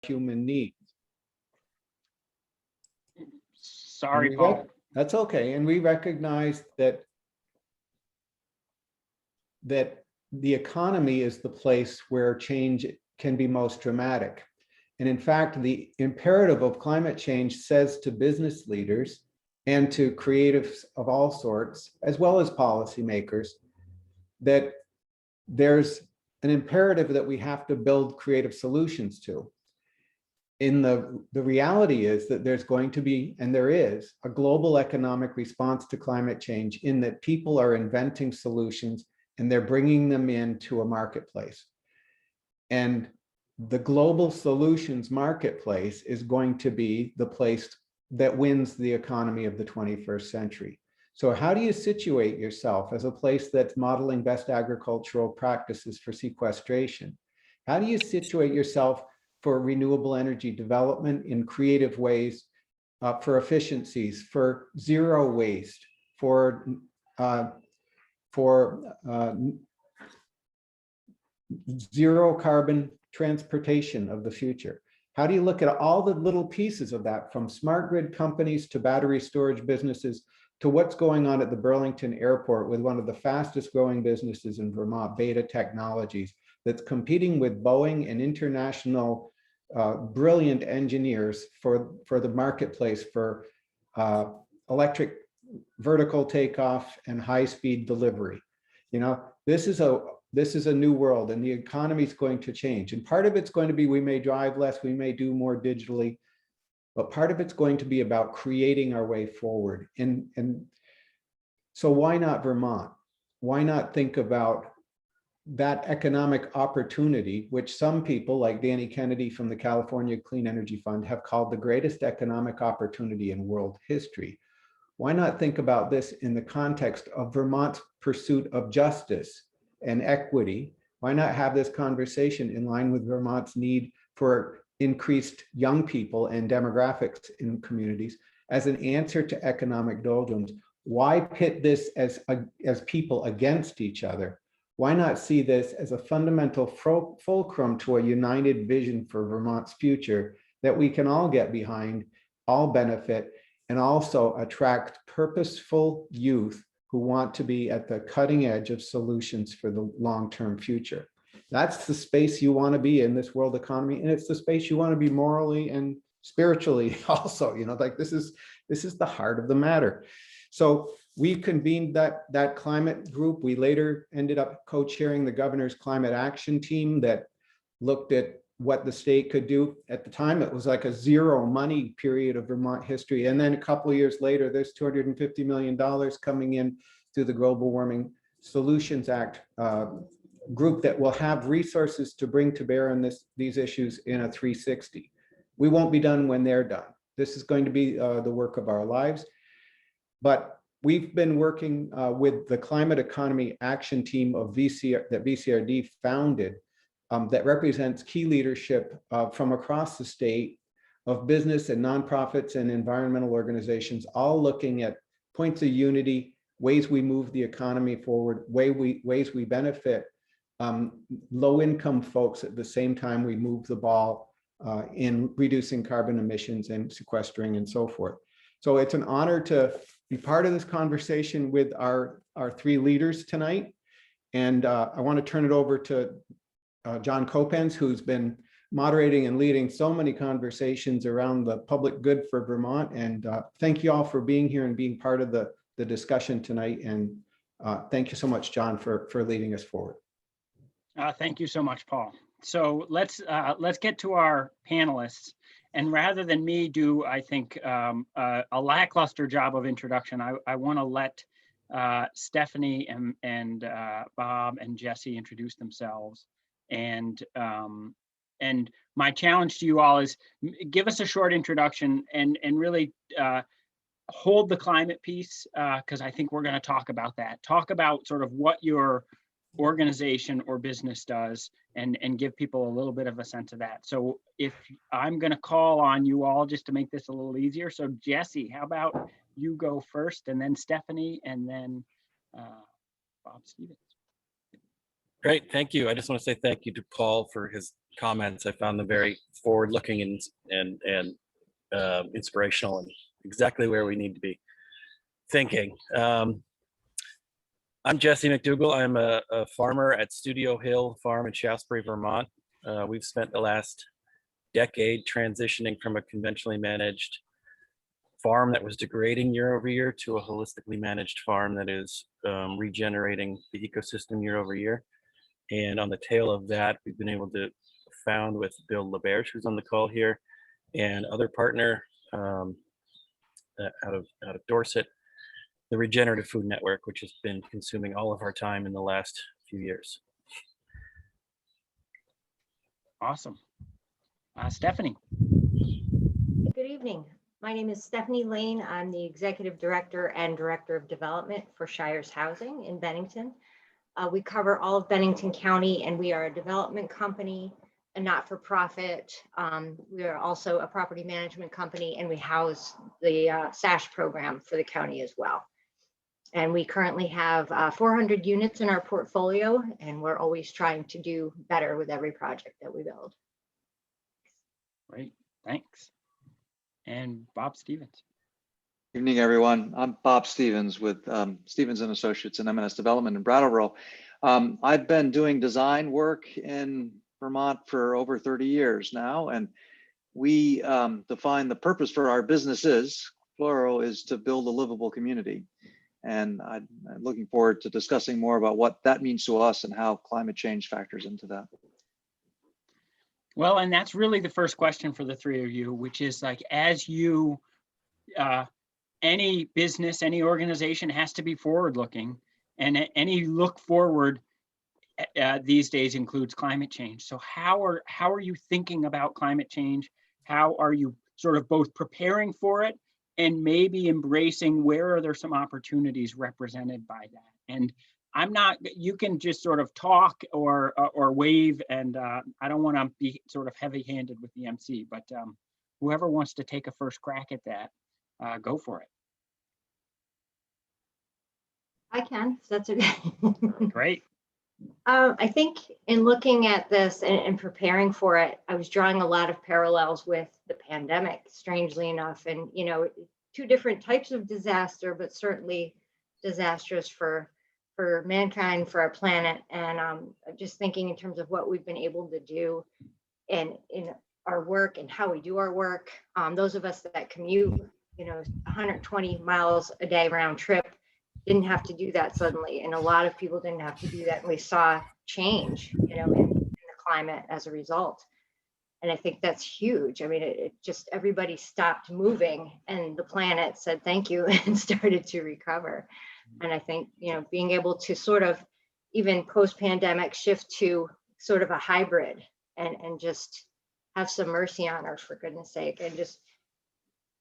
human needs. Sorry, Paul. That's okay. And we recognize that the economy is the place where change can be most dramatic. And in fact, the imperative of climate change says to business leaders and to creatives of all sorts, as well as policymakers, that there's an imperative that we have to build creative solutions to. The reality is that there's going to be, and there is, a global economic response to climate change in that people are inventing solutions and they're bringing them into a marketplace. And the global solutions marketplace is going to be the place that wins the economy of the 21st century. So how do you situate yourself as a place that's modeling best agricultural practices for sequestration? How do you situate yourself for renewable energy development in creative ways, for efficiencies, for zero waste, for zero carbon transportation of the future? How do you look at all the little pieces of that, from smart grid companies to battery storage businesses to what's going on at the Burlington Airport with one of the fastest growing businesses in Vermont, Beta Technologies, that's competing with Boeing and international brilliant engineers for the marketplace for electric vertical takeoff and high-speed delivery. You know, this is a new world, and the economy is going to change. And part of it's going to be, we may drive less, we may do more digitally, but part of it's going to be about creating our way forward. And so why not Vermont? Why not think about that economic opportunity, which some people like Danny Kennedy from the California Clean Energy Fund have called the greatest economic opportunity in world history? Why not think about this in the context of Vermont's pursuit of justice and equity? Why not have this conversation in line with Vermont's need for increased young people and demographics in communities as an answer to economic doldrums? Why pit this as people against each other? Why not see this as a fundamental fulcrum to a united vision for Vermont's future that we can all get behind, all benefit, and also attract purposeful youth who want to be at the cutting edge of solutions for the long-term future? That's the space you want to be in this world economy, and it's the space you want to be morally and spiritually also. You know, like this is the heart of the matter. So we convened that climate group. We later ended up co-chairing the governor's climate action team that looked at what the state could do. At the time, it was like a zero money period of Vermont history. And then a couple of years later, there's $250 million coming in through the Global Warming Solutions Act group that will have resources to bring to bear on these issues in a 360. We won't be done when they're done. This is going to be the work of our lives. But we've been working with the Climate Economy Action Team of that VCRD founded, that represents key leadership from across the state of business and nonprofits and environmental organizations, all looking at points of unity, ways we move the economy forward, ways we benefit low-income folks at the same time we move the ball in reducing carbon emissions and sequestering and so forth. So it's an honor to be part of this conversation with our three leaders tonight. And I want to turn it over to John Kopens, who's been moderating and leading so many conversations around the public good for Vermont. And thank you all for being here and being part of the discussion tonight. And thank you so much, John, for leading us forward. Thank you so much, Paul. So let's get to our panelists. And rather than me do, I think, a lackluster job of introduction, I want to let Stephanie and Bob and Jessie introduce themselves. And my challenge to you all is give us a short introduction and really hold the climate piece, because I think we're going to talk about that. Talk about sort of what your organization or business does and give people a little bit of a sense of that. So if I'm going to call on you all just to make this a little easier. So Jessie, how about you go first, and then Stephanie, and then Bob Stevens. Great, thank you. I just want to say thank you to Paul for his comments. I found them very forward-looking and inspirational, and exactly where we need to be thinking. I'm Jessie McDougall. I'm a farmer at Studio Hill Farm in Shaftesbury, Vermont. We've spent the last decade transitioning from a conventionally managed farm that was degrading year over year to a holistically managed farm that is regenerating the ecosystem year over year. And on the tail of that, we've been able to found with Bill LaBerge, who's on the call here, and other partner out of Dorset, the Regenerative Food Network, which has been consuming all of our time in the last few years. Awesome. Stephanie. Good evening. My name is Stephanie Lane. I'm the Executive Director and Director of Development for Shires Housing in Bennington. We cover all of Bennington County, and we are a development company, a not-for-profit. We are also a property management company, and we house the SASH program for the county as well. And we currently have 400 units in our portfolio, and we're always trying to do better with every project that we build. Great, thanks. And Bob Stevens. Evening, everyone. I'm Bob Stevens with Stevens and Associates in M&S Development in Brattleboro. I've been doing design work in Vermont for over 30 years now, and we define the purpose for our businesses, plural, is to build a livable community. And I'm looking forward to discussing more about what that means to us and how climate change factors into that. Well, and that's really the first question for the three of you, which is like, as you, any business, any organization has to be forward-looking, and any look forward these days includes climate change. So how are you thinking about climate change? How are you sort of both preparing for it and maybe embracing where are there some opportunities represented by that? And I'm not, you can just sort of talk or wave, and I don't want to be sort of heavy-handed with the MC, but whoever wants to take a first crack at that, go for it. I can, if that's okay. Great. I think in looking at this and preparing for it, I was drawing a lot of parallels with the pandemic, strangely enough, and two different types of disaster, but certainly disastrous for mankind, for our planet. And just thinking in terms of what we've been able to do in our work and how we do our work. Those of us that commute, 120 miles a day round trip, didn't have to do that suddenly. And a lot of people didn't have to do that. And we saw change, in the climate as a result. And I think that's huge. I mean, it just, everybody stopped moving and the planet said, thank you, and started to recover. And I think, being able to sort of, even post-pandemic, shift to sort of a hybrid and just have some mercy on us, for goodness sake. And just,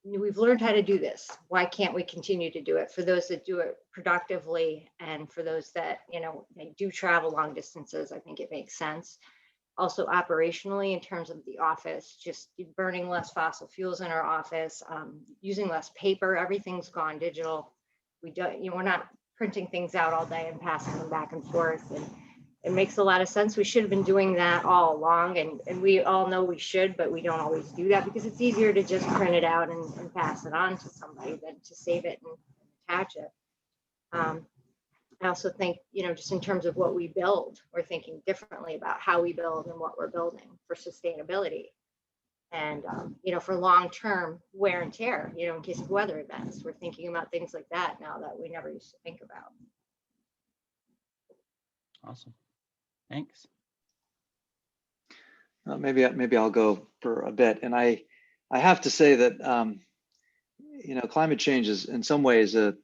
we've learned how to do this. Why can't we continue to do it? For those that do it productively, and for those that, they do travel long distances, I think it makes sense. Also operationally, in terms of the office, just burning less fossil fuels in our office, using less paper, everything's gone digital. We're not printing things out all day and passing them back and forth. And it makes a lot of sense. We should have been doing that all along. And we all know we should, but we don't always do that because it's easier to just print it out and pass it on to somebody than to save it and attach it. I also think, just in terms of what we build, we're thinking differently about how we build and what we're building for sustainability. And, for long-term wear and tear, in case of weather events, we're thinking about things like that now that we never used to think about. Awesome. Thanks. Maybe I'll go for a bit. And I have to say that, climate change is in some ways a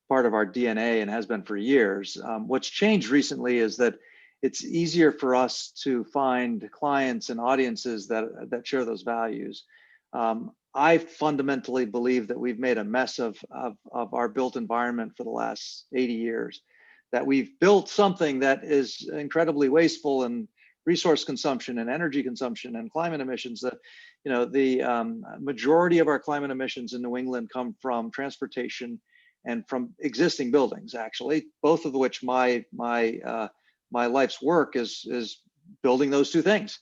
part of our DNA and has been for years. What's changed recently is that it's easier for us to find clients and audiences that share those values. I fundamentally believe that we've made a mess of our built environment for the last 80 years, that we've built something that is incredibly wasteful in resource consumption and energy consumption and climate emissions. That, the majority of our climate emissions in New England come from transportation and from existing buildings, actually, both of which my life's work is building those two things.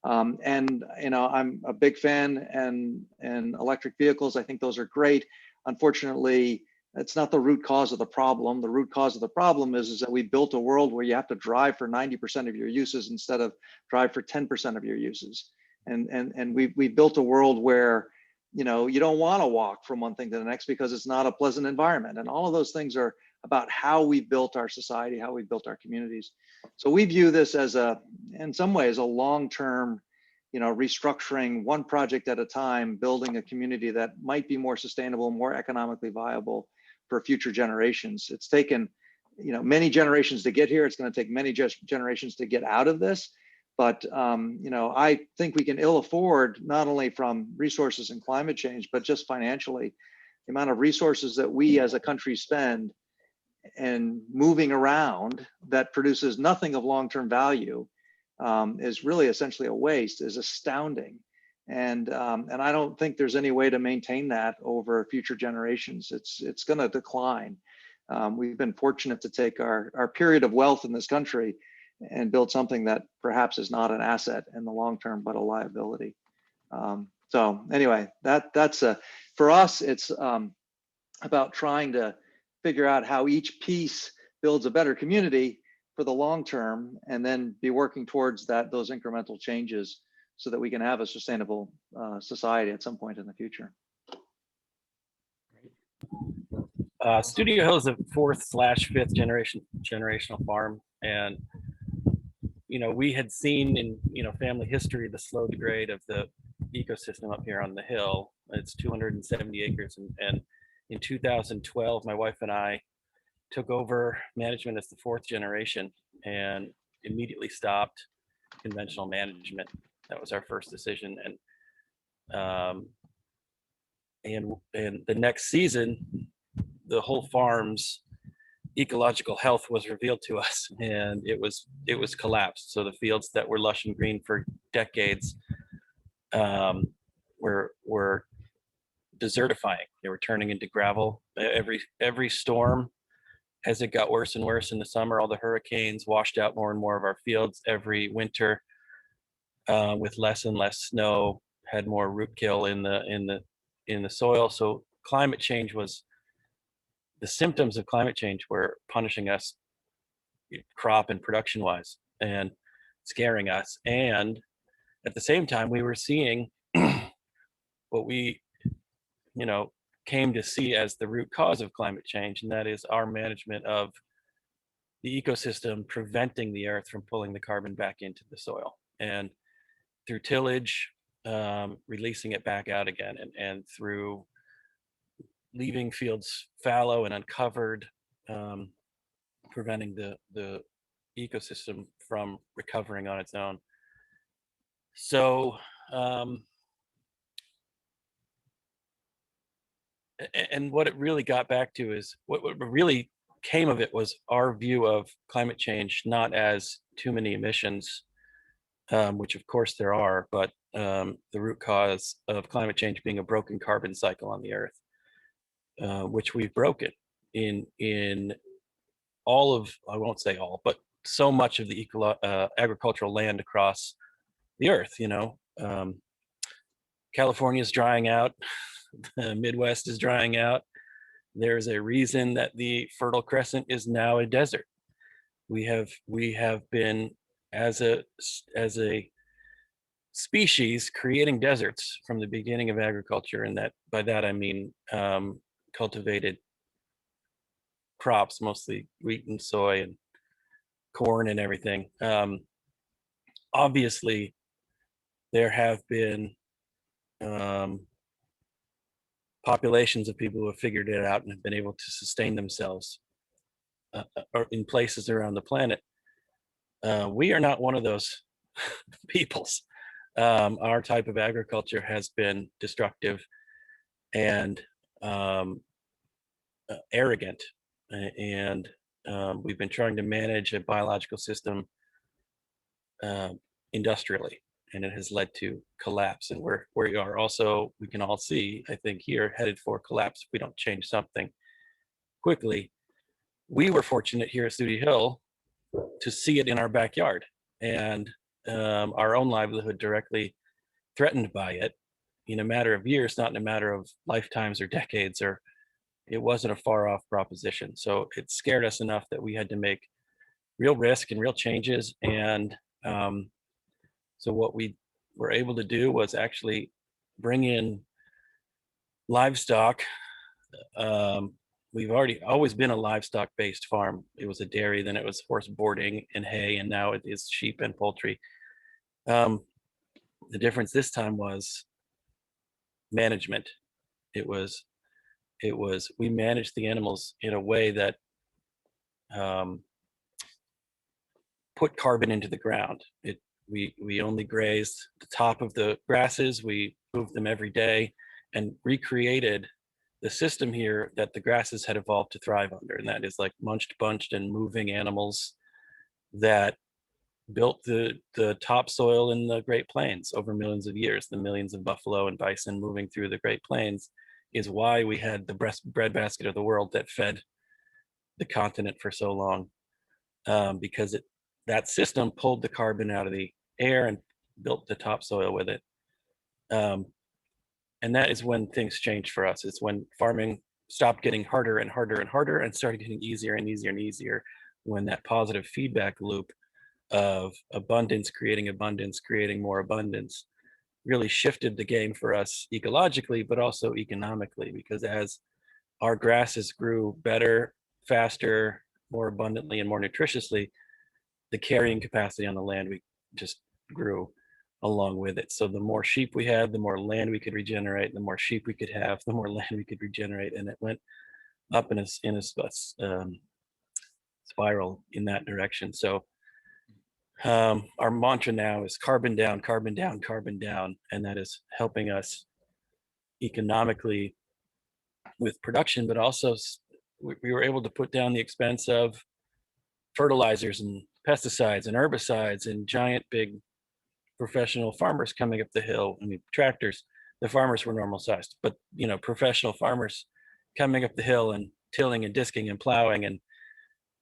And I'm a big fan and electric vehicles. I think those are great. Unfortunately, it's not the root cause of the problem. The root cause of the problem is that we built a world where you have to drive for 90% of your uses instead of drive for 10% of your uses. And we built a world where you don't want to walk from one thing to the next because it's not a pleasant environment. And all of those things are about how we built our society, how we built our communities. So we view this as in some ways, a long-term, restructuring one project at a time, building a community that might be more sustainable, more economically viable for future generations. It's taken, many generations to get here. It's going to take many generations to get out of this. But I think we can ill afford, not only from resources and climate change, but just financially, the amount of resources that we as a country spend and moving around that produces nothing of long-term value is really essentially a waste, is astounding. And I don't think there's any way to maintain that over future generations. It's going to decline. We've been fortunate to take our period of wealth in this country and build something that perhaps is not an asset in the long term, but a liability. So anyway, that's for us, it's about trying to figure out how each piece builds a better community for the long term, and then be working towards those incremental changes so that we can have a sustainable society at some point in the future. Studio Hill is a 4th/5th generational farm, and we had seen in family history the slow degrade of the ecosystem up here on the hill. It's 270 acres, and in 2012, my wife and I took over management as the 4th generation and immediately stopped conventional management. That was our first decision, and the next season, the whole farm's ecological health was revealed to us, and it was collapsed. So the fields that were lush and green for decades were desertifying. They were turning into gravel. Every storm, as it got worse and worse in the summer, all the hurricanes washed out more and more of our fields. Every winter, with less and less snow, had more root kill in the soil. So climate change the symptoms of climate change were punishing us crop and production wise and scaring us. And at the same time, we were seeing what we, came to see as the root cause of climate change, and that is our management of the ecosystem preventing the earth from pulling the carbon back into the soil. And through tillage, releasing it back out again, and through leaving fields fallow and uncovered, preventing the ecosystem from recovering on its own. So, and what it really got back to is what really came of it was our view of climate change, not as too many emissions, which of course there are, but the root cause of climate change being a broken carbon cycle on the earth, which we've broken in all of, I won't say all, but so much of the agricultural land across the earth. California is drying out. The Midwest is drying out. There's a reason that the Fertile Crescent is now a desert. We have been, as a species, creating deserts from the beginning of agriculture, and that by that I mean cultivated crops, mostly wheat and soy and corn and everything. Obviously, there have been populations of people who have figured it out and have been able to sustain themselves in places around the planet. We are not one of those peoples. Our type of agriculture has been destructive and arrogant, and we've been trying to manage a biological system industrially, and it has led to collapse. And we are also, we can all see, I think, here headed for collapse if we don't change something quickly. We were fortunate here at Studio Hill to see it in our backyard, and our own livelihood directly threatened by it in a matter of years, not in a matter of lifetimes or decades, or it wasn't a far off proposition. So it scared us enough that we had to make real risk and real changes. And so what we were able to do was actually bring in livestock. We've always been a livestock based farm. It was a dairy, then it was horse boarding and hay, and now it is sheep and poultry. The difference this time was management. It was we managed the animals in a way that put carbon into the ground. We only grazed the top of the grasses. We moved them every day and recreated the system here that the grasses had evolved to thrive under, and that is like munched, bunched, and moving animals that built the topsoil in the Great Plains over millions of years. The millions of buffalo and bison moving through the Great Plains is why we had the breadbasket of the world that fed the continent for so long, because that system pulled the carbon out of the air and built the topsoil with it. And that is when things changed for us. It's when farming stopped getting harder and harder and harder and started getting easier and easier and easier, when that positive feedback loop of abundance creating more abundance really shifted the game for us ecologically, but also economically, because as our grasses grew better, faster, more abundantly, and more nutritiously, the carrying capacity on the land we just grew along with it. So the more sheep we had, the more land we could regenerate. The more sheep we could have, the more land we could regenerate, and it went up in a spiral in that direction. So our mantra now is carbon down, carbon down, carbon down, and that is helping us economically with production, but also we were able to put down the expense of fertilizers and pesticides and herbicides and giant big professional farmers coming up the hill. I mean, tractors, the farmers were normal sized, but professional farmers coming up the hill and tilling and disking and plowing, and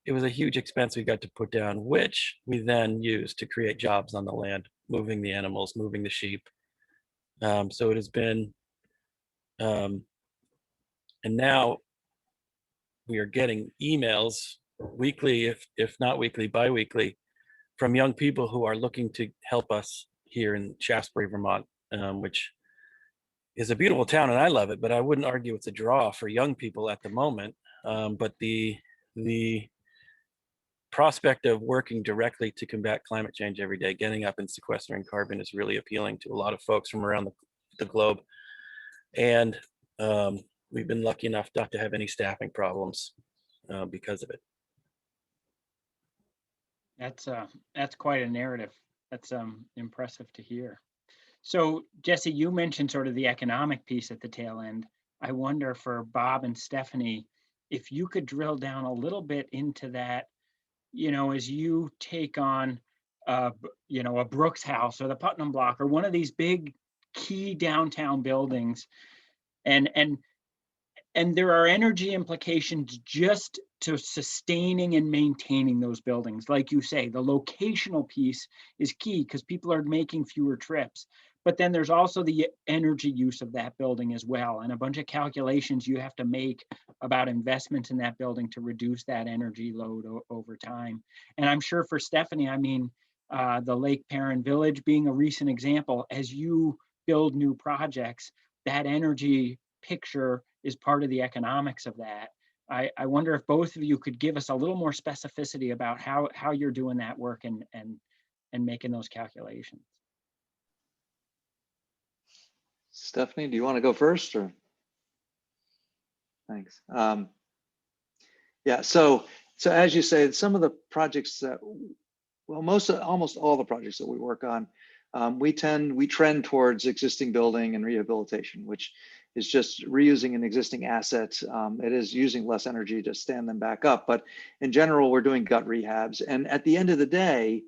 it was a huge expense we got to put down, which we then used to create jobs on the land, moving the animals, moving the sheep. So it has been, and now we are getting emails weekly, if not weekly, bi-weekly, from young people who are looking to help us here in Shaftesbury, Vermont, which is a beautiful town and I love it, but I wouldn't argue it's a draw for young people at the moment. But the prospect of working directly to combat climate change every day, getting up and sequestering carbon, is really appealing to a lot of folks from around the globe. And we've been lucky enough not to have any staffing problems because of it. That's quite a narrative. That's impressive to hear. So Jessie, you mentioned sort of the economic piece at the tail end. I wonder for Bob and Stephanie, if you could drill down a little bit into that, as you take on, a Brooks House or the Putnam Block or one of these big key downtown buildings, and there are energy implications just to sustaining and maintaining those buildings. Like you say, the locational piece is key because people are making fewer trips. But then there's also the energy use of that building as well, and a bunch of calculations you have to make about investments in that building to reduce that energy load over time. And I'm sure for Stephanie, the Lake Perrin Village being a recent example, as you build new projects, that energy picture is part of the economics of that. I wonder if both of you could give us a little more specificity about how you're doing that work and making those calculations. Stephanie, do you want to go first, or? Thanks. Yeah, so as you say, some of the projects that, well, almost all the projects that we work on, we trend towards existing building and rehabilitation, which is just reusing an existing asset. It is using less energy to stand them back up, but in general, we're doing gut rehabs. And at the end of the day,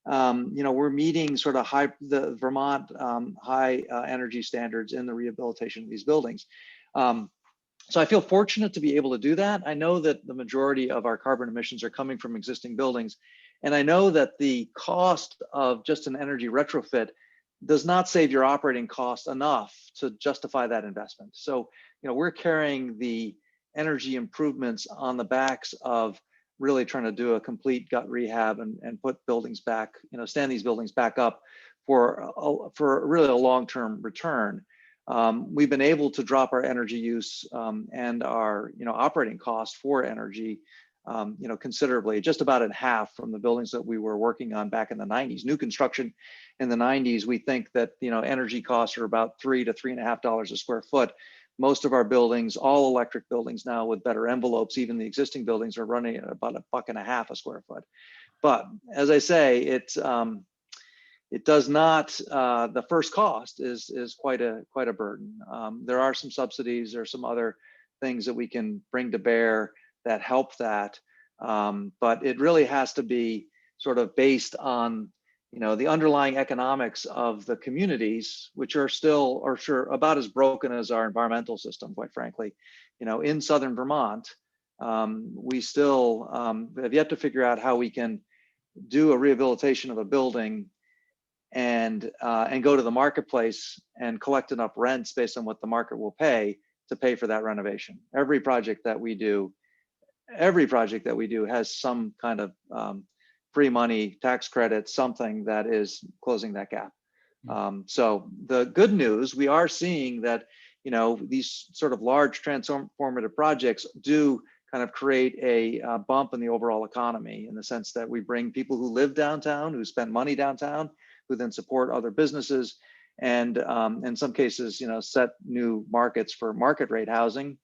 we're meeting sort of the Vermont high energy standards in the rehabilitation of these buildings. So I feel fortunate to be able to do that. I know that the majority of our carbon emissions are coming from existing buildings, And I know that the cost of just an energy retrofit does not save your operating cost enough to justify that investment. So, we're carrying the energy improvements on the backs of really trying to do a complete gut rehab and put buildings back, stand these buildings back up for really a long-term return. We've been able to drop our energy use and our operating cost for energy considerably, just about in half from the buildings that we were working on back in the 90s. New construction in the 90s, we think that energy costs are about $3 to $3.50 a square foot. Most of our buildings, all electric buildings now with better envelopes, even the existing buildings are running at about $1.50 a square foot. But as I say, it does not. The first cost is quite a burden. There are some subsidies, there are some other things that we can bring to bear that help that, but it really has to be sort of based on the underlying economics of the communities, which are still sure about as broken as our environmental system, quite frankly. In southern Vermont, we still have yet to figure out how we can do a rehabilitation of a building and go to the marketplace and collect enough rents based on what the market will pay to pay for that renovation. Every project that we do has some kind of free money, tax credit, something that is closing that gap. So the good news, we are seeing that these sort of large transformative projects do kind of create a bump in the overall economy, in the sense that we bring people who live downtown, who spend money downtown, who then support other businesses, and in some cases, set new markets for market rate housing.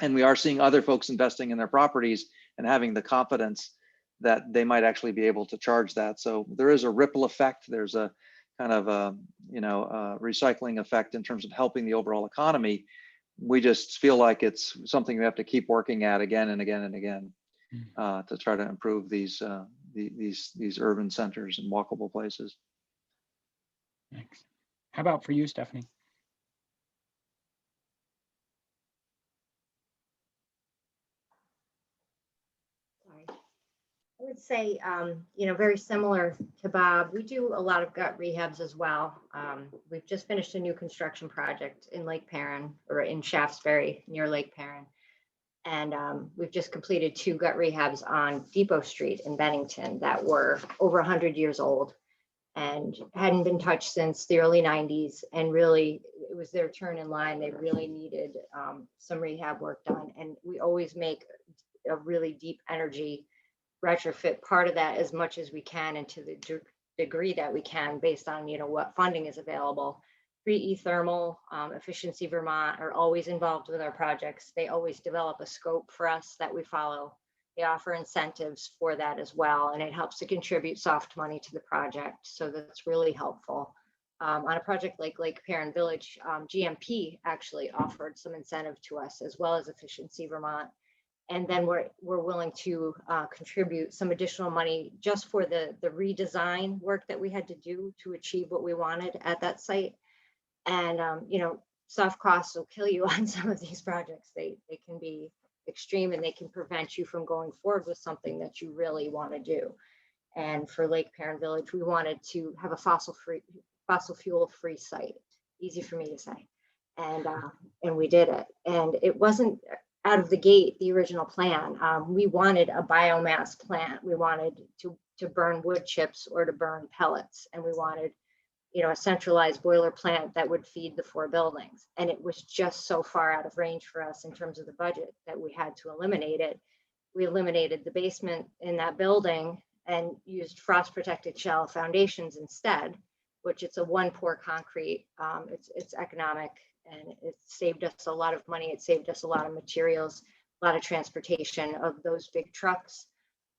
And we are seeing other folks investing in their properties and having the confidence that they might actually be able to charge that. So there is a ripple effect. There's a kind of a recycling effect in terms of helping the overall economy. We just feel like it's something we have to keep working at again and again and again to try to improve these urban centers and walkable places. Thanks. How about for you, Stephanie? I would say, very similar to Bob, we do a lot of gut rehabs as well. We've just finished a new construction project in Lake Perrin, or in Shaftesbury near Lake Perrin. And we've just completed 2 gut rehabs on Depot Street in Bennington that were over 100 years old and hadn't been touched since the early 90s. And really, it was their turn in line. They really needed some rehab work done. And we always make a really deep energy retrofit part of that as much as we can, and to the degree that we can, based on what funding is available. 3E Thermal, Efficiency Vermont are always involved with our projects. They always develop a scope for us that we follow. They offer incentives for that as well, and it helps to contribute soft money to the project. So that's really helpful. On a project like Lake Perrin Village, GMP actually offered some incentive to us, as well as Efficiency Vermont. And then we're willing to contribute some additional money just for the redesign work that we had to do to achieve what we wanted at that site. And soft costs will kill you on some of these projects. They can be extreme, and they can prevent you from going forward with something that you really want to do. And for Lake Perrin Village, we wanted to have a fossil fuel free site. Easy for me to say. And we did it. And it wasn't out of the gate the original plan. We wanted a biomass plant. We wanted to burn wood chips or to burn pellets, and we wanted a centralized boiler plant that would feed the 4 buildings. And it was just so far out of range for us in terms of the budget that we had to eliminate it. We eliminated the basement in that building and used frost protected shell foundations instead, which it's a 1-pour concrete. It's economic, and it saved us a lot of money. It saved us a lot of materials, a lot of transportation of those big trucks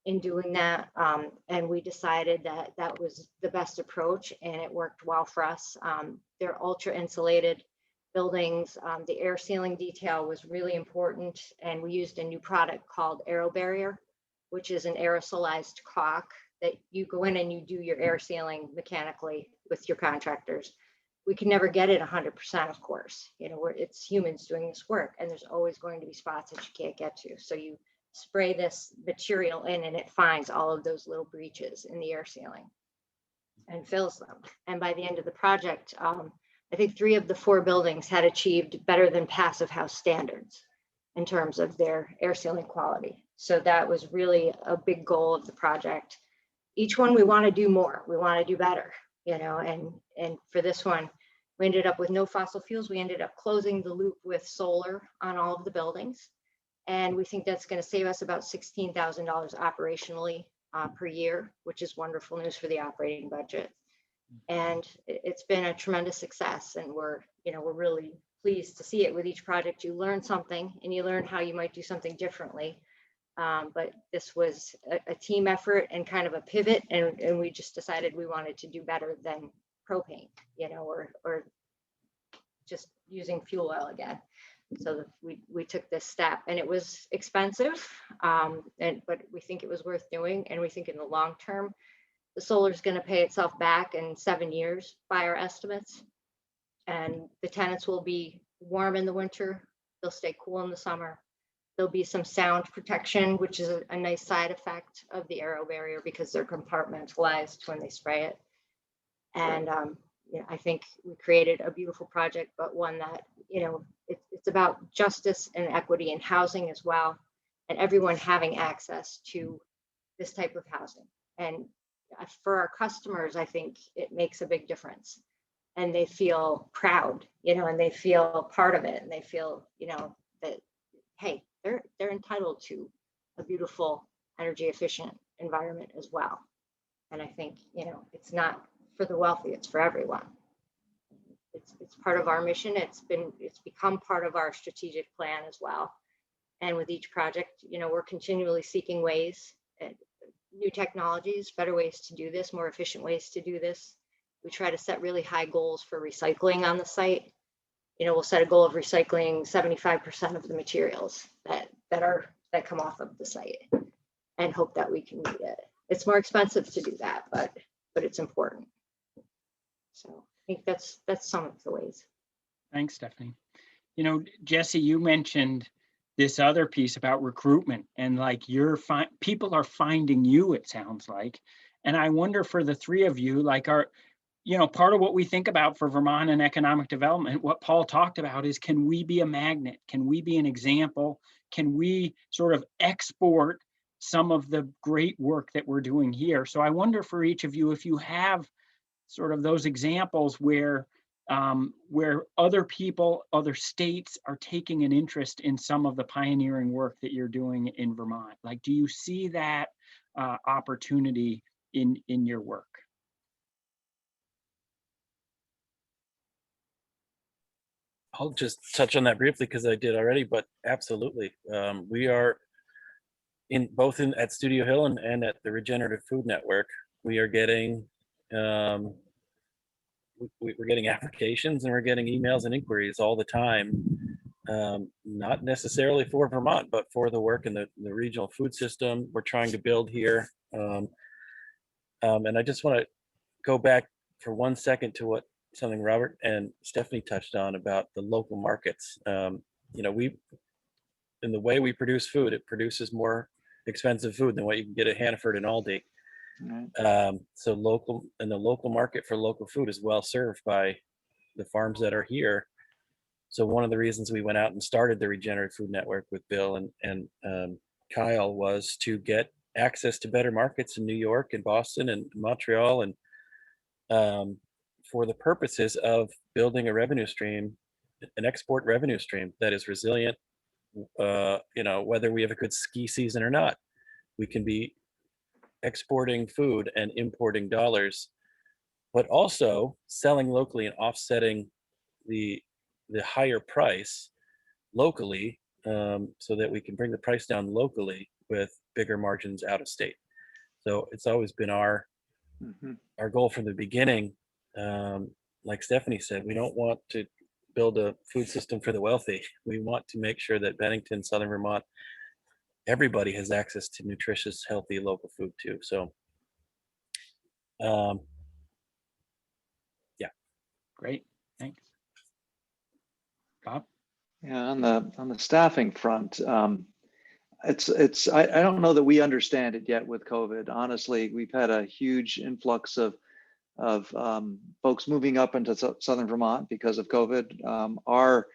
in doing that. And we decided that that was the best approach, and it worked well for us. They're ultra insulated buildings. The air sealing detail was really important. And we used a new product called Aero Barrier, which is an aerosolized caulk that you go in and you do your air sealing mechanically with your contractors. We can never get it 100%, of course. It's humans doing this work, and there's always going to be spots that you can't get to. So you spray this material in and it finds all of those little breaches in the air sealing and fills them. And by the end of the project, I think 3 of the 4 buildings had achieved better than passive house standards in terms of their air sealing quality. So that was really a big goal of the project. Each one we want to do more, we want to do better, you know, and for this one, we ended up with no fossil fuels. We ended up closing the loop with solar on all of the buildings. And we think that's going to save us about $16,000 operationally per year, which is wonderful news for the operating budget. And it's been a tremendous success. And we're really pleased to see it. With each project, you learn something and you learn how you might do something differently. But this was a team effort and kind of a pivot. And we just decided we wanted to do better than propane, you know, or just using fuel oil again. So we took this step, and it was expensive, but we think it was worth doing. And we think in the long term, the solar is going to pay itself back in 7 years by our estimates. And the tenants will be warm in the winter. They'll stay cool in the summer. There'll be some sound protection, which is a nice side effect of the aero barrier because they're compartmentalized when they spray it. And I think we created a beautiful project, but one that, it's about justice and equity in housing as well, and everyone having access to this type of housing. And for our customers, I think it makes a big difference, and they feel proud, and they feel part of it, and they feel, that, hey, they're entitled to a beautiful, energy efficient environment as well. And I think, it's not for the wealthy, it's for everyone. It's part of our mission. It's become part of our strategic plan as well. And with each project, we're continually seeking ways, new technologies, better ways to do this, more efficient ways to do this. We try to set really high goals for recycling on the site. We'll set a goal of recycling 75% of the materials that come off of the site, and hope that we can meet it. It's more expensive to do that, but it's important. So I think that's some of the ways. Thanks, Stephanie. Jessie, you mentioned this other piece about recruitment, and like people are finding you, it sounds like. And I wonder for the 3 of you, like part of what we think about for Vermont and economic development, what Paul talked about is, can we be a magnet? Can we be an example? Can we sort of export some of the great work that we're doing here? So I wonder for each of you, if you have sort of those examples where other people, other states are taking an interest in some of the pioneering work that you're doing in Vermont. Like, do you see that opportunity in your work? I'll just touch on that briefly because I did already, but absolutely. We are both at Studio Hill and at the Regenerative Food Network. We are getting we're getting applications, and we're getting emails and inquiries all the time, not necessarily for Vermont, but for the work in the regional food system we're trying to build here. And I just want to go back for 1 second to something Robert and Stephanie touched on about the local markets. In the way we produce food, it produces more expensive food than what you can get at Hannaford and Aldi. Right. So the local market for local food is well served by the farms that are here. So one of the reasons we went out and started the Regenerative Food Network with Bill and Kyle was to get access to better markets in New York and Boston and Montreal, and for the purposes of building a revenue stream, an export revenue stream that is resilient. Whether we have a good ski season or not, we can be exporting food and importing dollars, but also selling locally and offsetting the higher price locally, so that we can bring the price down locally with bigger margins out of state. So it's always been our goal from the beginning. Like Stephanie said, we don't want to build a food system for the wealthy. We want to make sure that Bennington, Southern Vermont, everybody has access to nutritious, healthy local food too. So, yeah. Great, thanks. Bob? Yeah, on the staffing front, I don't know that we understand it yet with COVID. Honestly, we've had a huge influx of folks moving up into Southern Vermont because of COVID. Our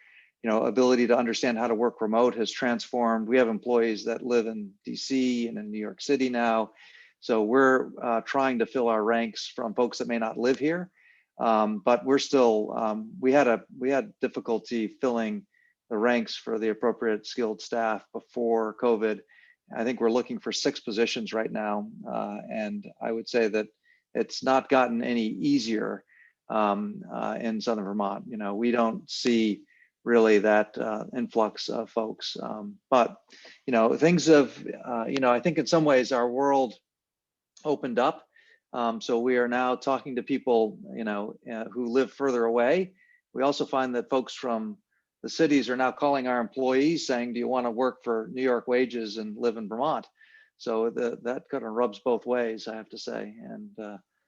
ability to understand how to work remote has transformed. We have employees that live in DC and in New York City now. So we're trying to fill our ranks from folks that may not live here. But we're still, we had difficulty filling the ranks for the appropriate skilled staff before COVID. I think we're looking for 6 positions right now. And I would say that it's not gotten any easier in Southern Vermont. We don't see really that influx of folks. But things have, I think in some ways our world opened up. So we are now talking to people, who live further away. We also find that folks from the cities are now calling our employees saying, do you want to work for New York wages and live in Vermont? So that kind of rubs both ways, I have to say. And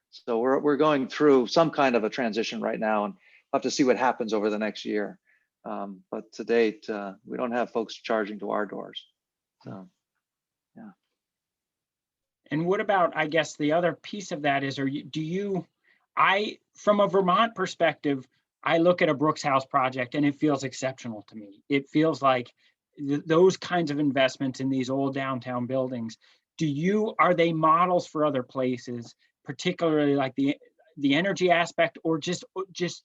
so we're going through some kind of a transition right now, and we'll have to see what happens over the next year. But to date, we don't have folks charging to our doors. So, yeah. And what about, I guess, the other piece of that is, from a Vermont perspective, I look at a Brooks House project and it feels exceptional to me. It feels like those kinds of investments in these old downtown buildings, are they models for other places, particularly like the energy aspect, or just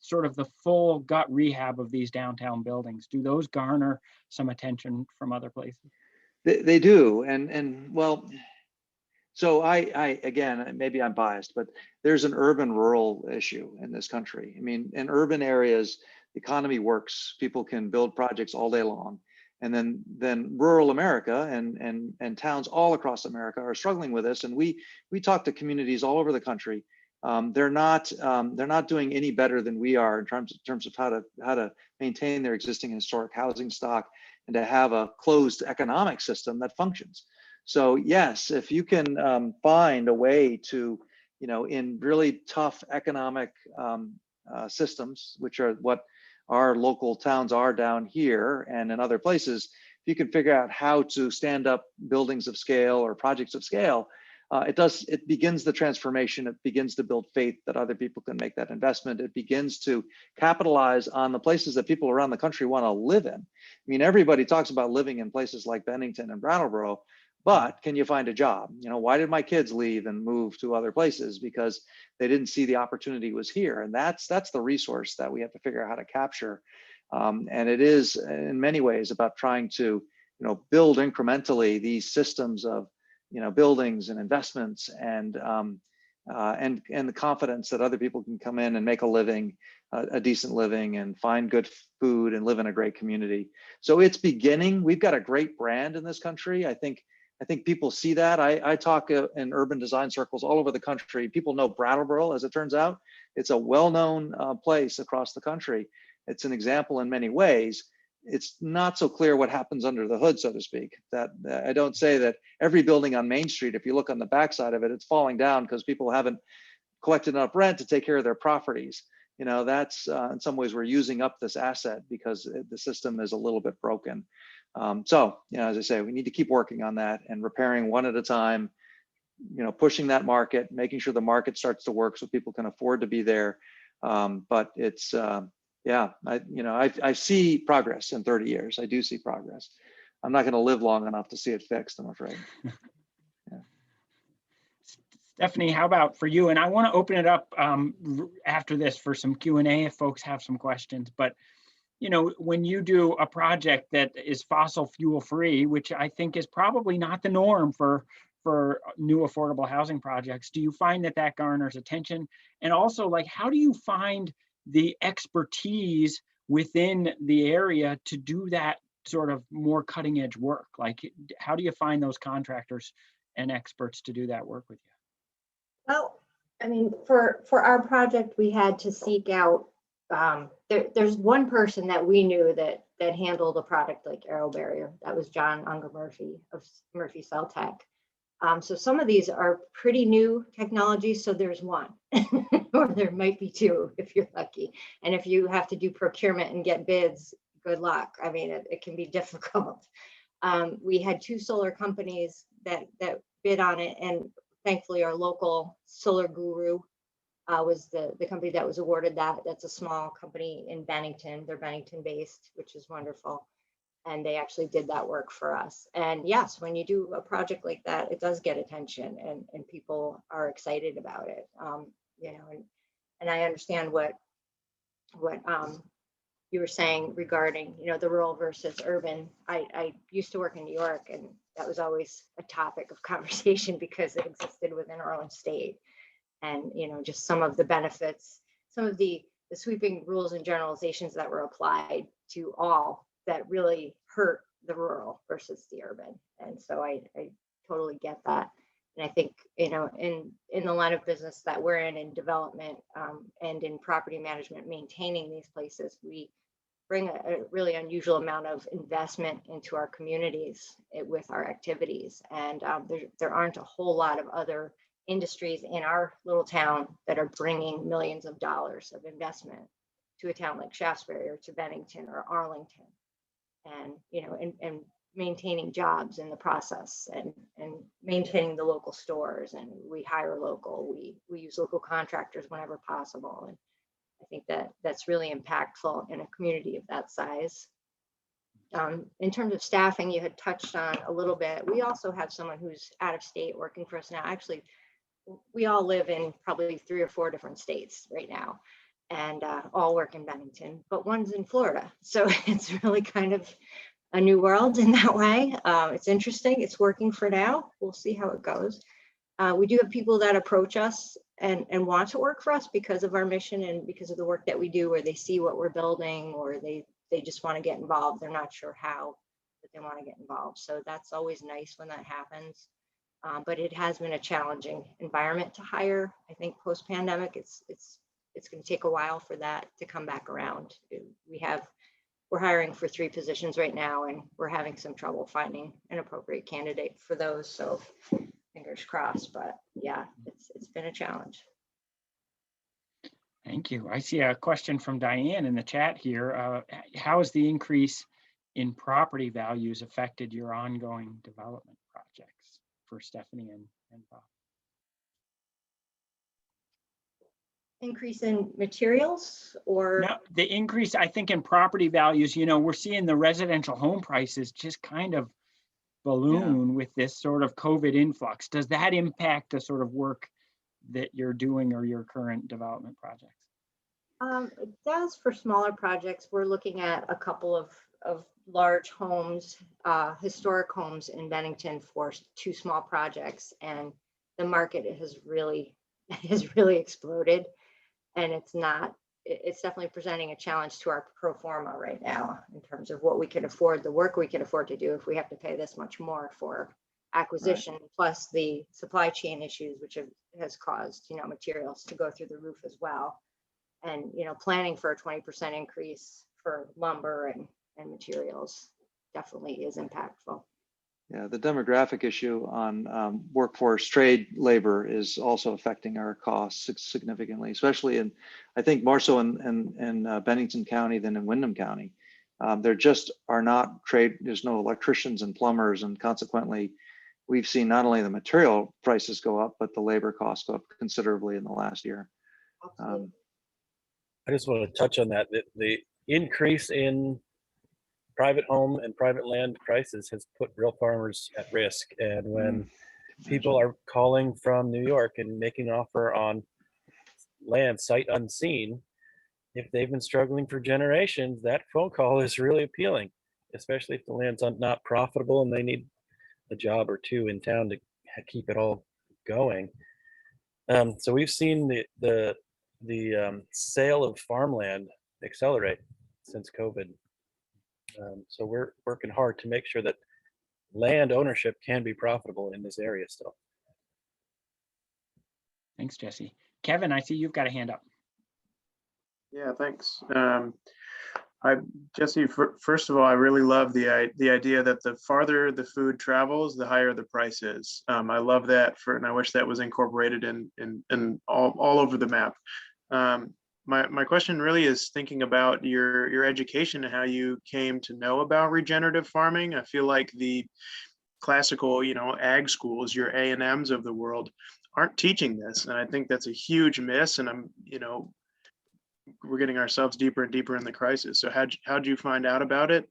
sort of the full gut rehab of these downtown buildings? Do those garner some attention from other places? They do. And well, so I again, maybe I'm biased, but there's an urban rural issue in this country. I mean, in urban areas, the economy works, people can build projects all day long. And then rural America and towns all across America are struggling with this. And we talk to communities all over the country. They're not doing any better than we are in terms of how to maintain their existing historic housing stock and to have a closed economic system that functions. So yes, if you can find a way to, in really tough economic systems, which are what our local towns are down here and in other places, if you can figure out how to stand up buildings of scale or projects of scale, it begins the transformation. It begins to build faith that other people can make that investment. It begins to capitalize on the places that people around the country want to live in. I mean, everybody talks about living in places like Bennington and Brattleboro, but can you find a job? Why did my kids leave and move to other places? Because they didn't see the opportunity was here. And that's the resource that we have to figure out how to capture. And it is in many ways about trying to, build incrementally these systems of, buildings and investments and the confidence that other people can come in and make a living, a decent living, and find good food and live in a great community. So it's beginning. We've got a great brand in this country. I think people see that. I talk in urban design circles all over the country. People know Brattleboro, as it turns out. It's a well-known place across the country. It's an example in many ways. It's not so clear what happens under the hood, so to speak. That I don't say that every building on Main Street, if you look on the backside of it, it's falling down because people haven't collected enough rent to take care of their properties. That's in some ways we're using up this asset because the system is a little bit broken. So, as I say, we need to keep working on that and repairing one at a time, pushing that market, making sure the market starts to work so people can afford to be there. But it's, I see progress in 30 years. I do see progress. I'm not going to live long enough to see it fixed, I'm afraid. Yeah. Stephanie, how about for you? And I want to open it up after this for some Q&A if folks have some questions. But when you do a project that is fossil fuel free, which I think is probably not the norm for new affordable housing projects, do you find that garners attention? And also, how do you find the expertise within the area to do that sort of more cutting edge work? How do you find those contractors and experts to do that work with you? Well, I mean, for our project, we had to seek out, there's one person that we knew that handled a product like Aero Barrier. That was John Unger Murphy of Murphy Cell Tech. So some of these are pretty new technologies. So there's one, or there might be two if you're lucky. And if you have to do procurement and get bids, good luck. I mean, it can be difficult. We had 2 solar companies that bid on it, and thankfully our local solar guru was the company that was awarded that. That's a small company in Bennington. They're Bennington based, which is wonderful. And they actually did that work for us. And yes, when you do a project like that, it does get attention, and people are excited about it. You know, and I understand what you were saying regarding, you know, the rural versus urban. I used to work in New York, and that was always a topic of conversation because it existed within our own state. And, you know, just some of the benefits, some of the sweeping rules and generalizations that were applied to all that really hurt the rural versus the urban. And so I totally get that. And I think, you know, in the line of business that we're in development and in property management, maintaining these places, we bring a really unusual amount of investment into our communities with our activities. And there aren't a whole lot of other industries in our little town that are bringing millions of dollars of investment to a town like Shaftesbury or to Bennington or Arlington. And, you know, and maintaining jobs in the process, and maintaining the local stores, and we hire local, we use local contractors whenever possible. And I think that's really impactful in a community of that size. In terms of staffing, you had touched on a little bit. We also have someone who's out of state working for us now. Actually, we all live in probably 3 or 4 different states right now, and all work in Bennington, but one's in Florida. So it's really kind of a new world in that way. It's interesting. It's working for now. We'll see how it goes. We do have people that approach us and want to work for us because of our mission and because of the work that we do, where they see what we're building, or they just want to get involved. They're not sure how, but they want to get involved. So that's always nice when that happens. But it has been a challenging environment to hire. I think post-pandemic, it's going to take a while for that to come back around. We're hiring for 3 positions right now, and we're having some trouble finding an appropriate candidate for those. So fingers crossed, but yeah, it's been a challenge. Thank you. I see a question from Diane in the chat here. How has the increase in property values affected your ongoing development projects? For Stephanie and Bob. Increase in materials, or? No, the increase, I think, in property values, you know, we're seeing the residential home prices just kind of balloon with this sort of COVID influx. Does that impact the sort of work that you're doing or your current development projects? It does for smaller projects. We're looking at a couple of large homes, historic homes in Bennington for 2 small projects, and the market has really exploded, and it's definitely presenting a challenge to our pro forma right now in terms of what we can afford, the work we can afford to do if we have to pay this much more for acquisition, right, plus the supply chain issues, which has caused, you know, materials to go through the roof as well. And, you know, planning for a 20% increase for lumber and materials definitely is impactful. Yeah, the demographic issue on workforce trade labor is also affecting our costs significantly, especially I think more so in Bennington County than in Windham County. There just are not there's no electricians and plumbers, and consequently, we've seen not only the material prices go up, but the labor costs go up considerably in the last year. I just want to touch on that. The increase in private home and private land prices has put real farmers at risk. And when people are calling from New York and making an offer on land sight unseen, if they've been struggling for generations, that phone call is really appealing, especially if the land's not profitable and they need a job or 2 in town to keep it all going. So we've seen the sale of farmland accelerate since COVID. So we're working hard to make sure that land ownership can be profitable in this area still. Thanks, Jesse. Kevin, I see you've got a hand up. Yeah, thanks. Jesse, first of all, I really love the idea that the farther the food travels, the higher the price is. I love that, and I wish that was incorporated in all over the map. my question really is thinking about your education and how you came to know about regenerative farming. I feel like the classical, ag schools, your A&Ms of the world, aren't teaching this, and I think that's a huge miss. And we're getting ourselves deeper and deeper in the crisis. So how'd you find out about it?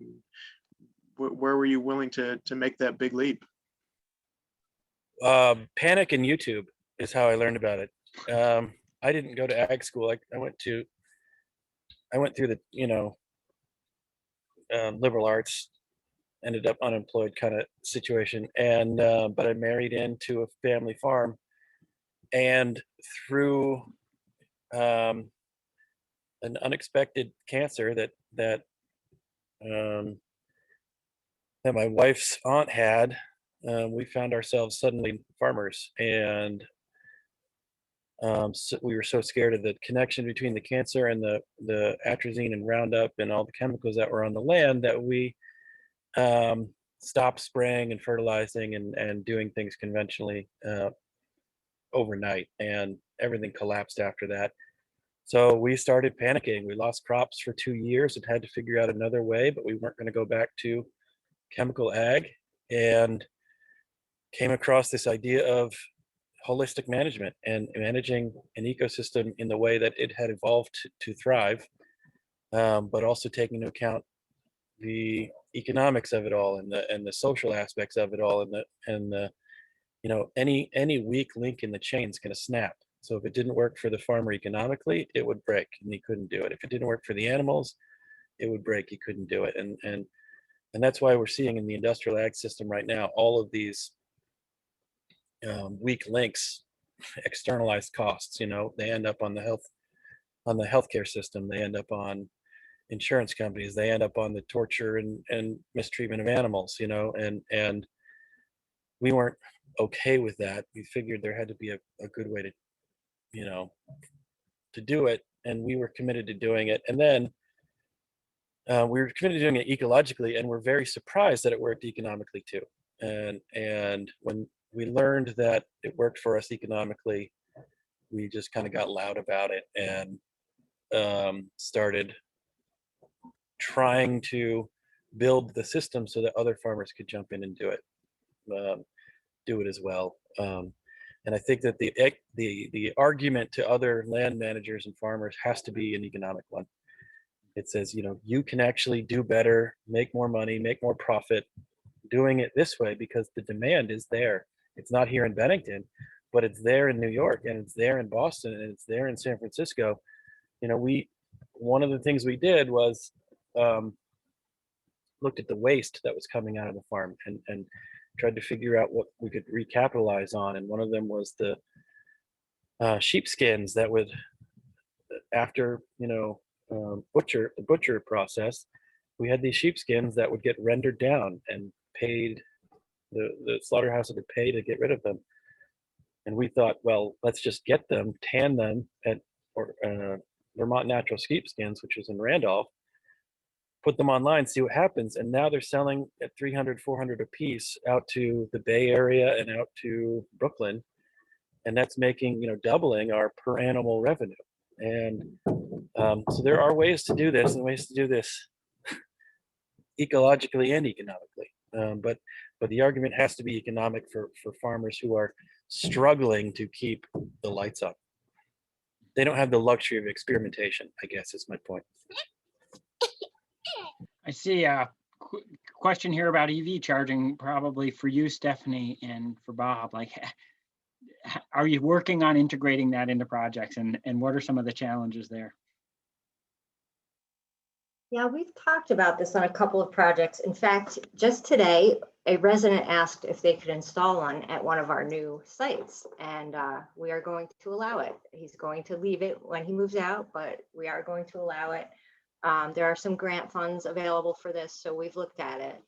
Where were you willing to make that big leap? Panic and YouTube is how I learned about it. I didn't go to ag school. I went through the liberal arts, ended up unemployed kind of situation, and but I married into a family farm, and through an unexpected cancer that my wife's aunt had, we found ourselves suddenly farmers, and so we were so scared of the connection between the cancer and the atrazine and Roundup and all the chemicals that were on the land that we stopped spraying and fertilizing and doing things conventionally overnight, and everything collapsed after that. So we started panicking. We lost crops for 2 years and had to figure out another way, but we weren't going to go back to chemical ag, and came across this idea of holistic management and managing an ecosystem in the way that it had evolved to thrive, but also taking into account the economics of it all and the social aspects of it all, and the any weak link in the chain is going to snap. So if it didn't work for the farmer economically, it would break and he couldn't do it. If it didn't work for the animals, it would break, he couldn't do it. And that's why we're seeing in the industrial ag system right now all of these weak links, externalized costs. They end up on the healthcare system, they end up on insurance companies, they end up on the torture and mistreatment of animals, and we weren't okay with that. We figured there had to be a good way to do it, and we were committed to doing it. And then we were committed to doing it ecologically, and we're very surprised that it worked economically too. And when we learned that it worked for us economically, we just kind of got loud about it and started trying to build the system so that other farmers could jump in and do it as well. And I think that the argument to other land managers and farmers has to be an economic one. It says, you can actually do better, make more money, make more profit doing it this way because the demand is there. It's not here in Bennington, but it's there in New York, and it's there in Boston, and it's there in San Francisco. One of the things we did was looked at the waste that was coming out of the farm and tried to figure out what we could recapitalize on. And one of them was the sheepskins that would, after the butcher process, we had these sheepskins that would get rendered down and paid. The slaughterhouse would pay to get rid of them. And we thought, well, let's just get them, tan them at Vermont Natural Sheepskins, which is in Randolph, put them online, see what happens. And now they're selling at $300, $400 a piece out to the Bay Area and out to Brooklyn. And that's making, doubling our per animal revenue. And so there are ways to do this, and ways to do this ecologically and economically. But the argument has to be economic for farmers who are struggling to keep the lights up. They don't have the luxury of experimentation, I guess is my point. I see a question here about EV charging, probably for you, Stephanie, and for Bob. Like, are you working on integrating that into projects, and what are some of the challenges there? Yeah, we've talked about this on a couple of projects. In fact, just today, a resident asked if they could install one at one of our new sites, and we are going to allow it. He's going to leave it when he moves out, but we are going to allow it. There are some grant funds available for this, so we've looked at it.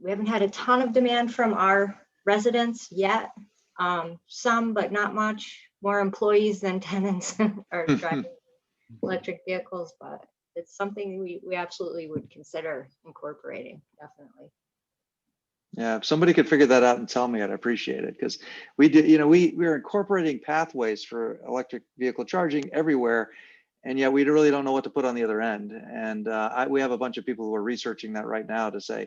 We haven't had a ton of demand from our residents yet. Some, but not much. More employees than tenants are driving electric vehicles, but it's something we absolutely would consider incorporating, definitely. Yeah, if somebody could figure that out and tell me, I'd appreciate it, because we did, we're incorporating pathways for electric vehicle charging everywhere. and yet we really don't know what to put on the other end. And we have a bunch of people who are researching that right now to say,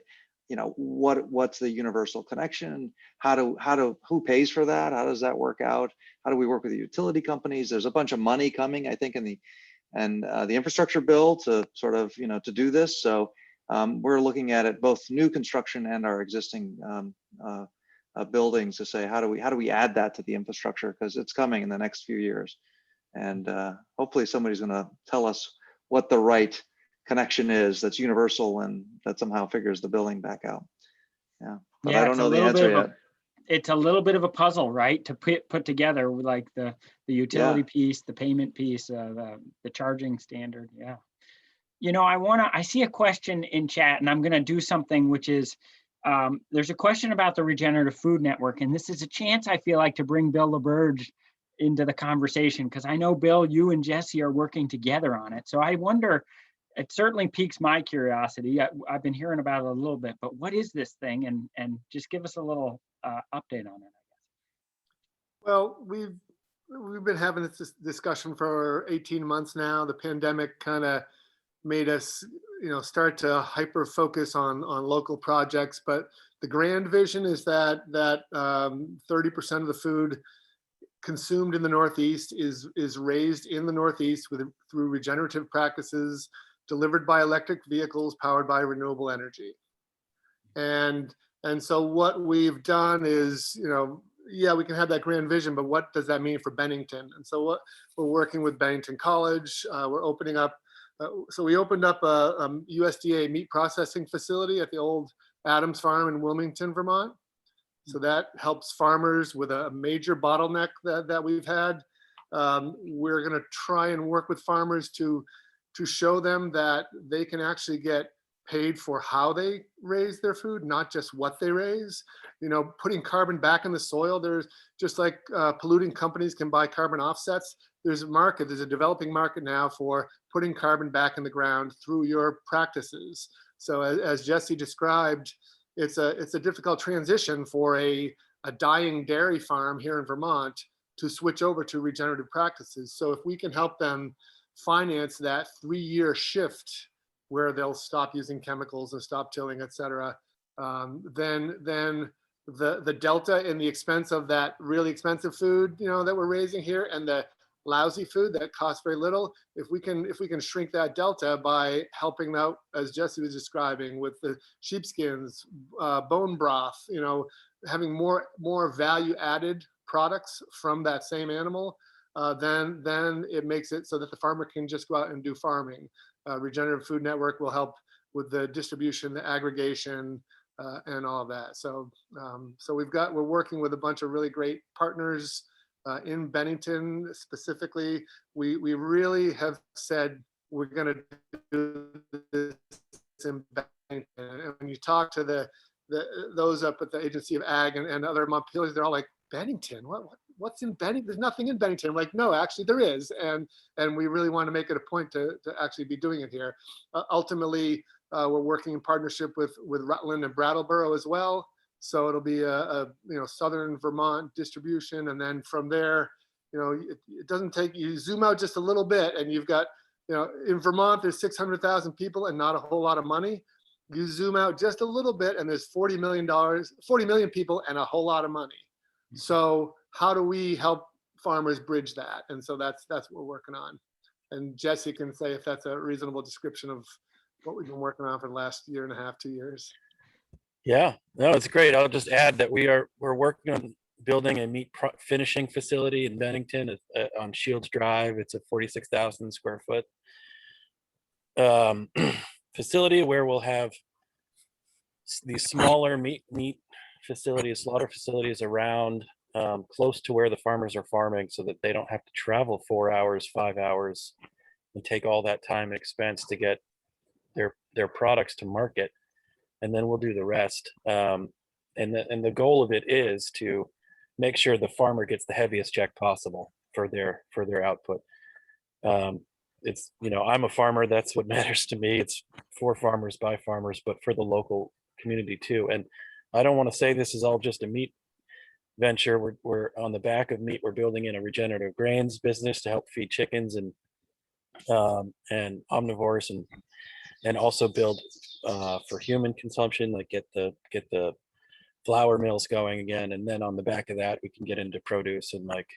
what's the universal connection? Who pays for that? How does that work out? How do we work with the utility companies? There's a bunch of money coming, I think, in the infrastructure bill to sort of, to do this. So we're looking at it, both new construction and our existing buildings, to say, how do we add that to the infrastructure? Because it's coming in the next few years. And hopefully somebody's going to tell us what the right connection is that's universal and that somehow figures the billing back out. Yeah, but I don't know the answer yet. It's a little bit of a puzzle, right? To put together, like the utility piece, the payment piece, the charging standard. Yeah. I see a question in chat, and I'm going to do something, which is, there's a question about the Regenerative Food Network, and this is a chance, I feel like, to bring Bill LaBerge into the conversation, because I know, Bill, you and Jessie are working together on it. So I wonder, it certainly piques my curiosity. I've been hearing about it a little bit, but what is this thing? And just give us a little update on it, I guess. Well, we've been having this discussion for 18 months now. The pandemic kind of made us, start to hyper focus on local projects. But the grand vision is that 30% of the food consumed in the Northeast is raised in the Northeast through regenerative practices, delivered by electric vehicles powered by renewable energy. And so what we've done is, we can have that grand vision, but what does that mean for Bennington? And so what we're working with Bennington College, we're opening up. So we opened up a USDA meat processing facility at the old Adams Farm in Wilmington, Vermont. So that helps farmers with a major bottleneck that we've had. We're going to try and work with farmers to show them that they can actually get paid for how they raise their food, not just what they raise. Putting carbon back in the soil, there's just like polluting companies can buy carbon offsets. There's a developing market now for putting carbon back in the ground through your practices. So as Jessie described, it's a difficult transition for a dying dairy farm here in Vermont to switch over to regenerative practices. So if we can help them finance that 3-year shift where they'll stop using chemicals and stop tilling, et cetera, then the delta in the expense of that really expensive food, that we're raising here, and the lousy food that costs very little, if we can shrink that delta by helping out, as Jessie was describing, with the sheepskins, bone broth, having more value added products from that same animal, then it makes it so that the farmer can just go out and do farming. Regenerative Food Network will help with the distribution, the aggregation, and all of that. So we're working with a bunch of really great partners in Bennington specifically. We really have said we're going to do this in Bennington. And when you talk to those up at the Agency of Ag and other Montpeliers, they're all like, Bennington? What's in Bennington? There's nothing in Bennington. I'm like, no, actually there is. And we really want to make it a point to actually be doing it here. Ultimately, we're working in partnership with Rutland and Brattleboro as well. So it'll be a southern Vermont distribution, and then from there, it doesn't take, you zoom out just a little bit, and you've got, in Vermont there's 600,000 people and not a whole lot of money. You zoom out just a little bit, and there's $40 million people and a whole lot of money. So how do we help farmers bridge that? And so that's what we're working on. And Jessie can say if that's a reasonable description of what we've been working on for the last 1.5 to 2 years. Yeah, no, it's great. I'll just add that we're working on building a meat finishing facility in Bennington on Shields Drive. It's a 46,000 square foot facility where we'll have these smaller meat facilities, slaughter facilities around close to where the farmers are farming, so that they don't have to travel 4 hours, 5 hours, and take all that time and expense to get their products to market. And then we'll do the rest. And the goal of it is to make sure the farmer gets the heaviest check possible for their output. It's, I'm a farmer, that's what matters to me. It's for farmers by farmers, but for the local community too. And I don't want to say this is all just a meat venture. We're on the back of meat. We're building in a regenerative grains business to help feed chickens and and omnivores, and also build for human consumption, like get the flour mills going again, and then on the back of that we can get into produce and like,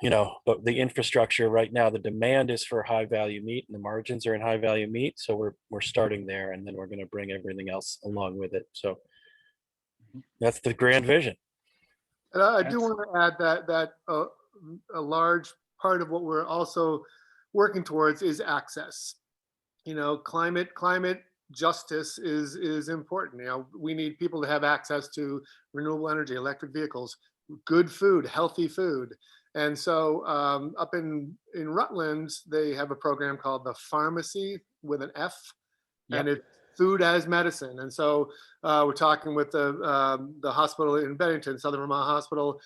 but the infrastructure right now, the demand is for high value meat and the margins are in high value meat, so we're starting there, and then we're going to bring everything else along with it. So that's the grand vision. And I do That's- want to add that a large part of what we're also working towards is access. Climate justice is important. We need people to have access to renewable energy, electric vehicles, good food, healthy food. And so up in Rutland, they have a program called the Pharmacy with an F, Yep. and it's food as medicine. And so we're talking with the hospital in Bennington, Southern Vermont Hospital,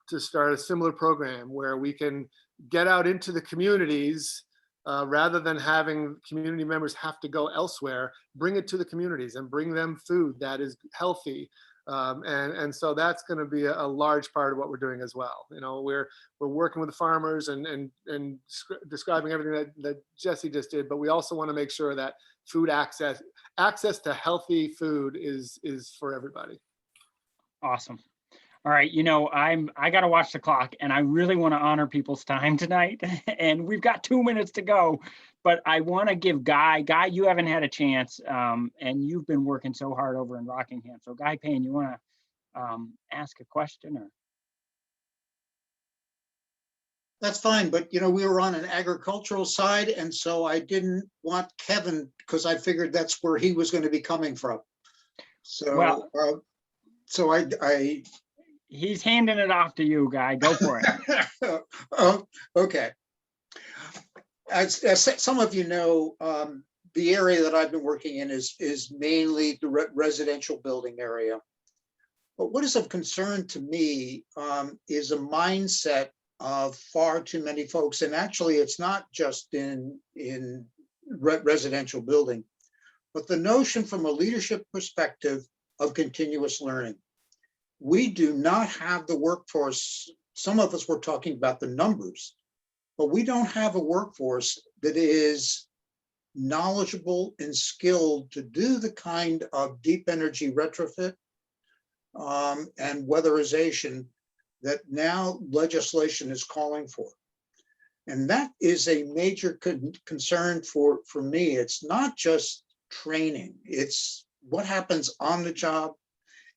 to start a similar program where we can get out into the communities rather than having community members have to go elsewhere. Bring it to the communities and bring them food that is healthy. And so that's going to be a large part of what we're doing as well. We're working with the farmers and describing everything that Jessie just did, but we also want to make sure that food access to healthy food is for everybody. Awesome. All right, I got to watch the clock, and I really want to honor people's time tonight. And we've got 2 minutes to go, but I want to give Guy, you haven't had a chance, and you've been working so hard over in Rockingham. So Guy Payne, you want to ask a question or? That's fine, but we were on an agricultural side, and so I didn't want Kevin, because I figured that's where he was going to be coming from. So, Well, so I he's handing it off to you, Guy. Go for it. Okay. As some of you know, the area that I've been working in is mainly the residential building area. But what is of concern to me is a mindset of far too many folks, and actually it's not just in residential building, but the notion from a leadership perspective of continuous learning. We do not have the workforce. Some of us were talking about the numbers, but we don't have a workforce that is knowledgeable and skilled to do the kind of deep energy retrofit and weatherization that now legislation is calling for. And that is a major concern for me. It's not just training, it's what happens on the job.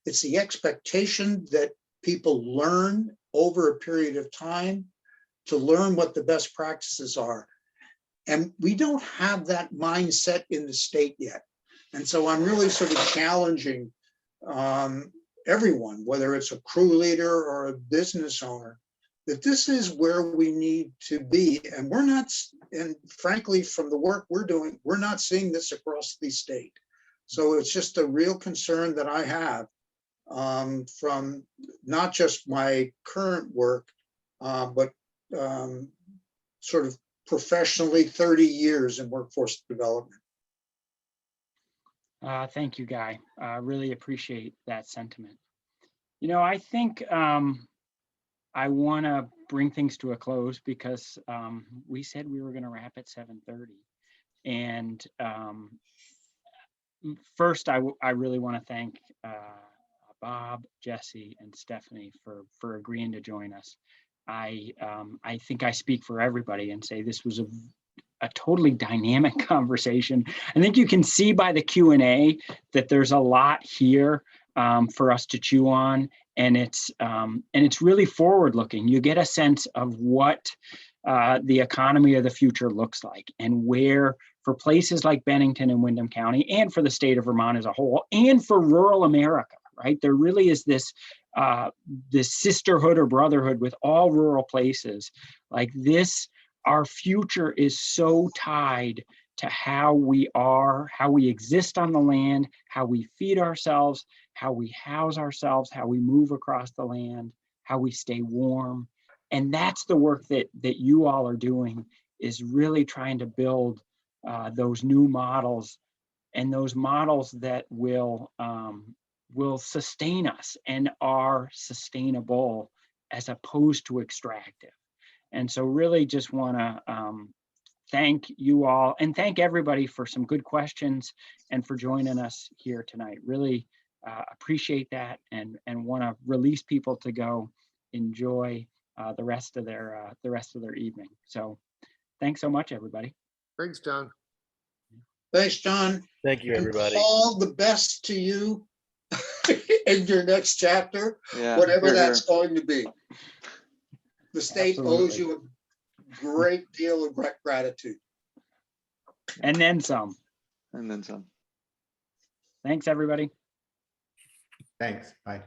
It's the expectation that people learn over a period of time to learn what the best practices are. And we don't have that mindset in the state yet. And so I'm really sort of challenging everyone, whether it's a crew leader or a business owner, that this is where we need to be. And we're not, and frankly, from the work we're doing, we're not seeing this across the state. So it's just a real concern that I have from not just my current work, but sort of professionally 30 years in workforce development. Thank you, Guy. Really appreciate that sentiment. I think I want to bring things to a close because we said we were going to wrap at 7:30. And first, I really want to thank Bob, Jessie, and Stephanie for agreeing to join us. I think I speak for everybody and say this was a totally dynamic conversation. I think you can see by the Q&A that there's a lot here for us to chew on, and it's really forward-looking. You get a sense of what the economy of the future looks like, and where, for places like Bennington and Windham County, and for the state of Vermont as a whole, and for rural America, right? There really is this sisterhood or brotherhood with all rural places like this. Our future is so tied to how we are, how we exist on the land, how we feed ourselves, how we house ourselves, how we move across the land, how we stay warm. And that's the work that you all are doing, is really trying to build those new models, and those models that will sustain us and are sustainable as opposed to extractive. And so really just want to thank you all and thank everybody for some good questions and for joining us here tonight. Really appreciate that and want to release people to go enjoy the rest of their evening. So thanks so much, everybody. Thanks, John. Thanks, John. Thank you, And everybody. Paul, the best to you in your next chapter, Yeah, whatever here, that's here. going to be. The state owes Absolutely. you a great deal of gratitude. And then some. And then some. Thanks, everybody. Thanks. Bye.